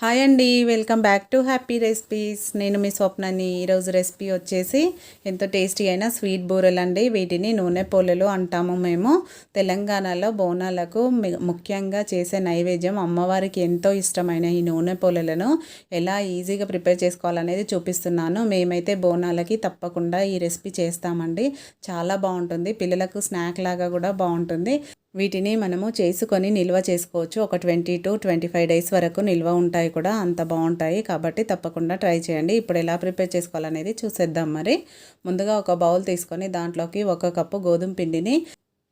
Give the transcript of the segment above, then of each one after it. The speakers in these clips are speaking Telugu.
హాయ్ అండి, welcome back to happy recipes. నేను మీ స్వప్నని. ఈరోజు రెసిపీ వచ్చేసి ఎంతో టేస్టీ అయిన స్వీట్ బూరెలు అండి. వీటిని నూనె పోలెలు అంటాము మేము. తెలంగాణలో బోనాలకు ముఖ్యంగా చేసే నైవేద్యం. అమ్మవారికి ఎంతో ఇష్టమైన ఈ నూనె పోలెలను ఎలా ఈజీగా ప్రిపేర్ చేసుకోవాలనేది చూపిస్తున్నాను. మేమైతే బోనాలకి తప్పకుండా ఈ రెసిపీ చేస్తామండి. చాలా బాగుంటుంది, పిల్లలకు స్నాక్ లాగా కూడా బాగుంటుంది. వీటిని మనము చేసుకొని నిల్వ చేసుకోవచ్చు. ఒక 20 to 25 డేస్ వరకు నిల్వ ఉంటాయి కూడా, అంత బాగుంటాయి. కాబట్టి తప్పకుండా ట్రై చేయండి. ఇప్పుడు ఎలా ప్రిపేర్ చేసుకోవాలనేది చూసేద్దాం. మరి ముందుగా ఒక బౌల్ తీసుకొని దాంట్లోకి 1 కప్పు గోధుమ పిండిని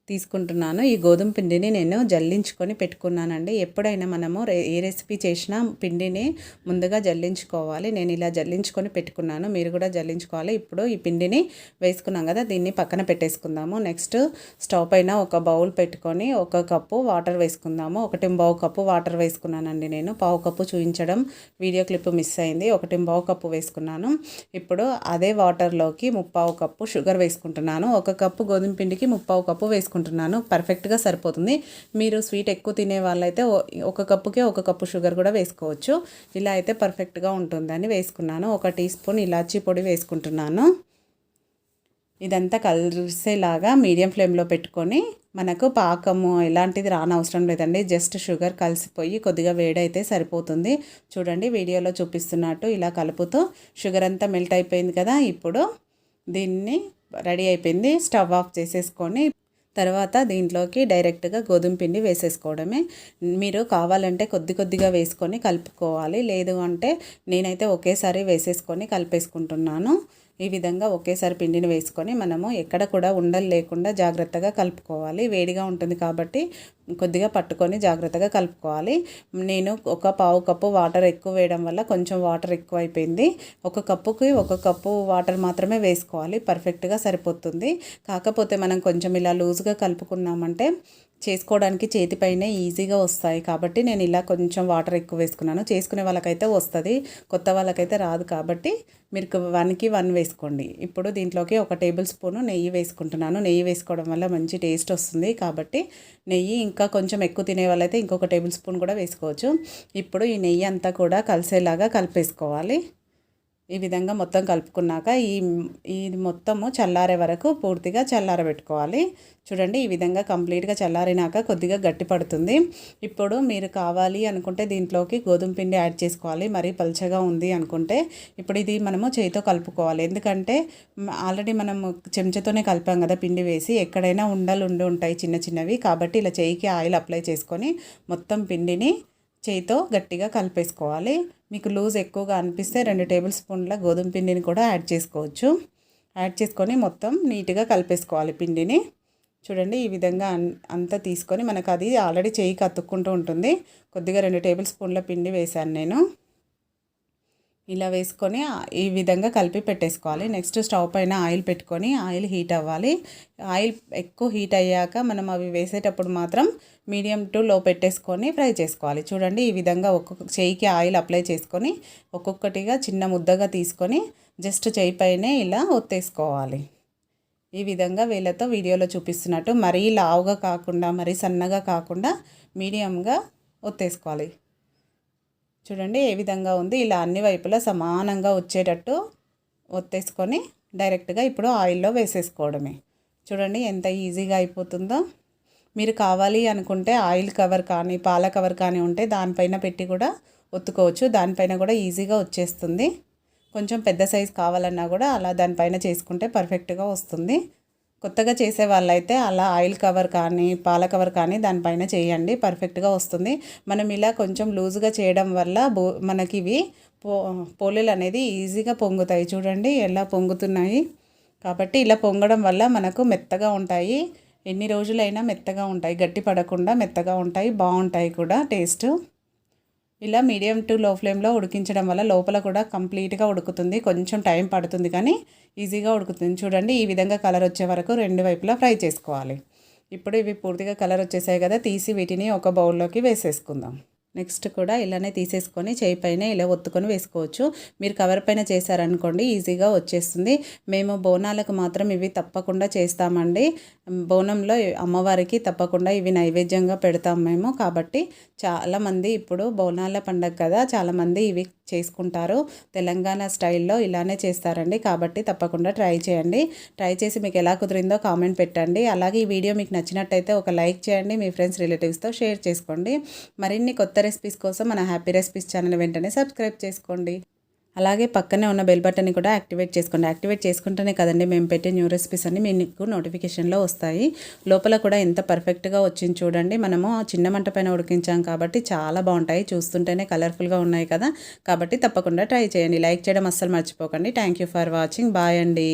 తీసుకుంటున్నాను. ఈ గోధుమ పిండిని నేను జల్లించుకొని పెట్టుకున్నానండి. ఎప్పుడైనా మనము ఏ రెసిపీ చేసినా పిండిని ముందుగా జల్లించుకోవాలి. నేను ఇలా జల్లించుకొని పెట్టుకున్నాను, మీరు కూడా జల్లించుకోవాలి. ఇప్పుడు ఈ పిండిని వేసుకున్నాం కదా, దీన్ని పక్కన పెట్టేసుకుందాము. నెక్స్ట్ స్టవ్ పైన ఒక బౌల్ పెట్టుకొని 1 కప్పు వాటర్ వేసుకుందాము. 1.5 కప్పు వాటర్ వేసుకున్నానండి. నేను 1/2 కప్పు చూపించడం వీడియో క్లిప్ మిస్ అయింది. 1.5 కప్పు వేసుకున్నాను. ఇప్పుడు అదే వాటర్లోకి 3/4 కప్పు షుగర్ వేసుకుంటున్నాను. 1 కప్పు గోధుమ పిండికి 3/4 కప్పు వేసుకుంటున్నాను. పర్ఫెక్ట్గా సరిపోతుంది. మీరు స్వీట్ ఎక్కువ తినే వాళ్ళైతే 1 కప్పుకే 1 కప్పు షుగర్ కూడా వేసుకోవచ్చు. ఇలా అయితే పర్ఫెక్ట్గా ఉంటుందని వేసుకున్నాను. 1 టీ స్పూన్ ఇలాచీ పొడి వేసుకుంటున్నాను. ఇదంతా కలిసేలాగా మీడియం ఫ్లేమ్లో పెట్టుకొని, మనకు పాకము ఎలాంటిది రానవసరం లేదండి. జస్ట్ షుగర్ కలిసిపోయి కొద్దిగా వేడైతే సరిపోతుంది. చూడండి, వీడియోలో చూపిస్తున్నట్టు ఇలా కలుపుతూ షుగర్ అంతా మెల్ట్ అయిపోయింది కదా. ఇప్పుడు దీన్ని రెడీ అయిపోయింది. స్టవ్ ఆఫ్ చేసేసుకొని తర్వాత దీంట్లోకి డైరెక్ట్గా గోధుమ పిండి వేసేసుకోవడమే. మీరు కావాలంటే కొద్దిగా వేసుకొని కలుపుకోవాలి. లేదు అంటే నేనైతే ఒకేసారి వేసేసుకొని కలిపేసుకుంటున్నాను. ఈ విధంగా ఒకేసారి పిండిని వేసుకొని మనము ఎక్కడ కూడా ఉండలు లేకుండా జాగ్రత్తగా కలుపుకోవాలి. వేడిగా ఉంటుంది కాబట్టి కొద్దిగా పట్టుకొని జాగ్రత్తగా కలుపుకోవాలి. నేను 1/4 కప్పు వాటర్ ఎక్కువ వేయడం వల్ల కొంచెం వాటర్ ఎక్కువ అయిపోయింది. 1 కప్పుకి 1 కప్పు వాటర్ మాత్రమే వేసుకోవాలి, పర్ఫెక్ట్గా సరిపోతుంది. కాకపోతే మనం కొంచెం ఇలా లూజ్గా కలుపుకున్నామంటే చేసుకోవడానికి చేతిపైనే ఈజీగా వస్తాయి. కాబట్టి నేను ఇలా కొంచెం వాటర్ ఎక్కువ వేసుకున్నాను. చేసుకునే వాళ్ళకైతే వస్తుంది, కొత్త వాళ్ళకైతే రాదు. కాబట్టి మీరు 1కి 1 వేసుకోండి. ఇప్పుడు దీంట్లోకి 1 టేబుల్ స్పూను నెయ్యి వేసుకుంటున్నాను. నెయ్యి వేసుకోవడం వల్ల మంచి టేస్ట్ వస్తుంది. కాబట్టి నెయ్యి ఇంకా కొంచెం ఎక్కువ తినే వాళ్ళైతే ఇంకొక టేబుల్ స్పూన్ కూడా వేసుకోవచ్చు. ఇప్పుడు ఈ నెయ్యి అంతా కూడా కలిసేలాగా కలిపేసుకోవాలి. ఈ విధంగా మొత్తం కలుపుకున్నాక ఇది మొత్తము చల్లారే వరకు పూర్తిగా చల్లారబెట్టుకోవాలి. చూడండి, ఈ విధంగా కంప్లీట్గా చల్లారినాక కొద్దిగా గట్టి పడుతుంది. ఇప్పుడు మీరు కావాలి అనుకుంటే దీంట్లోకి గోధుమ పిండి యాడ్ చేసుకోవాలి. మరీ పల్చగా ఉంది అనుకుంటే ఇప్పుడు ఇది మనము చేతితో కలుపుకోవాలి. ఎందుకంటే ఆల్రెడీ మనము చెంచాతోనే కలిపాం కదా పిండి వేసి, ఎక్కడైనా ఉండలు ఉంటాయి చిన్న చిన్నవి. కాబట్టి ఇలా చేయికి ఆయిల్ అప్లై చేసుకొని మొత్తం పిండిని చేయితో గట్టిగా కలిపేసుకోవాలి. మీకు లూజ్ ఎక్కువగా అనిపిస్తే 2 టేబుల్ స్పూన్ల గోధుమ పిండిని కూడా యాడ్ చేసుకోవచ్చు. యాడ్ చేసుకొని మొత్తం నీట్గా కలిపేసుకోవాలి పిండిని. చూడండి, ఈ విధంగా అంతా తీసుకొని, మనకు అది ఆల్రెడీ చేయికి అతుక్కుంటూ ఉంటుంది. కొద్దిగా 2 టేబుల్ స్పూన్ల పిండి వేశాను నేను. ఇలా వేసుకొని ఈ విధంగా కలిపి పెట్టేసుకోవాలి. నెక్స్ట్ స్టవ్ పైన ఆయిల్ పెట్టుకొని ఆయిల్ హీట్ అవ్వాలి. ఆయిల్ ఎక్కువ హీట్ అయ్యాక మనం అవి వేసేటప్పుడు మాత్రం మీడియం టు లో పెట్టేసుకొని ఫ్రై చేసుకోవాలి. చూడండి, ఈ విధంగా ఒక్కొక్క చేయికి ఆయిల్ అప్లై చేసుకొని ఒక్కొక్కటిగా చిన్న ముద్దగా తీసుకొని జస్ట్ చేయి పైనే ఇలా ఒత్తేసుకోవాలి. ఈ విధంగా వీళ్ళతో వీడియోలో చూపిస్తున్నట్టు మరీ లావుగా కాకుండా మరీ సన్నగా కాకుండా మీడియంగా ఒత్తేసుకోవాలి. చూడండి ఏ విధంగా ఉంది. ఇలా అన్ని వైపులా సమానంగా వచ్చేటట్టు ఒత్తేసుకొని డైరెక్ట్గా ఇప్పుడు ఆయిల్లో వేసేసుకోవడమే. చూడండి ఎంత ఈజీగా అయిపోతుందో. మీరు కావాలి అనుకుంటే ఆయిల్ కవర్ కానీ పాల కవర్ కానీ ఉంటే దానిపైన పెట్టి కూడా ఒత్తుకోవచ్చు. దానిపైన కూడా ఈజీగా వచ్చేస్తుంది. కొంచెం పెద్ద సైజు కావాలన్నా కూడా అలా దానిపైన చేసుకుంటే పర్ఫెక్ట్గా వస్తుంది. కొత్తగా చేసే వాళ్ళైతే అలా ఆయిల్ కవర్ కానీ పాల కవర్ కానీ దానిపైన చేయండి, పర్ఫెక్ట్గా వస్తుంది. మనం ఇలా కొంచెం లూజ్గా చేయడం వల్ల మనకి ఇవి పోలేలు అనేది ఈజీగా పొంగుతాయి. చూడండి ఎలా పొంగుతున్నాయి. కాబట్టి ఇలా పొంగడం వల్ల మనకు మెత్తగా ఉంటాయి. ఎన్ని రోజులైనా మెత్తగా ఉంటాయి, గట్టి పడకుండా మెత్తగా ఉంటాయి, బాగుంటాయి కూడా టేస్ట్. ఇలా మీడియం టు లో ఫ్లేమ్లో ఉడికించడం వల్ల లోపల కూడా కంప్లీట్గా ఉడుకుతుంది. కొంచెం టైం పడుతుంది కానీ ఈజీగా ఉడుకుతుంది. చూడండి, ఈ విధంగా కలర్ వచ్చే వరకు 2 వైపులా ఫ్రై చేసుకోవాలి. ఇప్పుడు ఇవి పూర్తిగా కలర్ వచ్చేసాయి కదా, తీసి వీటిని ఒక బౌల్లోకి వేసేసుకుందాం. నెక్స్ట్ కూడా ఇలానే తీసేసుకొని చేయి పైన ఇలా ఒత్తుకొని వేసుకోవచ్చు. మీరు కవర్ పైన చేశారనుకోండి ఈజీగా వచ్చేస్తుంది. మేము బోనాలకు మాత్రం ఇవి తప్పకుండా చేస్తామండి. బోనంలో అమ్మవారికి తప్పకుండా ఇవి నైవేద్యంగా పెడతాం మేము. కాబట్టి చాలామంది ఇప్పుడు బోనాల పండగ కదా, చాలామంది ఇవి చేసుకుంటారు. తెలంగాణ స్టైల్లో ఇలానే చేస్తారండి. కాబట్టి తప్పకుండా ట్రై చేయండి. ట్రై చేసి మీకు ఎలా కుదిరిందో కామెంట్ పెట్టండి. అలాగే ఈ వీడియో మీకు నచ్చినట్టయితే ఒక లైక్ చేయండి. మీ ఫ్రెండ్స్ రిలేటివ్స్తో షేర్ చేసుకోండి. మరిన్ని కొత్త రెసిపీస్ కోసం మన హ్యాపీ రెసిపీస్ ఛానల్ వెంటనే సబ్స్క్రైబ్ చేసుకోండి. అలాగే పక్కనే ఉన్న బెల్ బటన్ని కూడా యాక్టివేట్ చేసుకోండి. యాక్టివేట్ చేసుకుంటేనే కదండి మేము పెట్టే న్యూ రెసిపీస్ అన్ని మీకు నోటిఫికేషన్లో వస్తాయి. లోపల కూడా ఎంత పర్ఫెక్ట్గా వచ్చింది చూడండి. మనము చిన్న మంట పైన ఉడికించాం కాబట్టి చాలా బాగుంటాయి. చూస్తుంటేనే కలర్ఫుల్గా ఉన్నాయి కదా, కాబట్టి తప్పకుండా ట్రై చేయండి. లైక్ చేయడం అస్సలు మర్చిపోకండి. Thank you for watching. Bye అండి.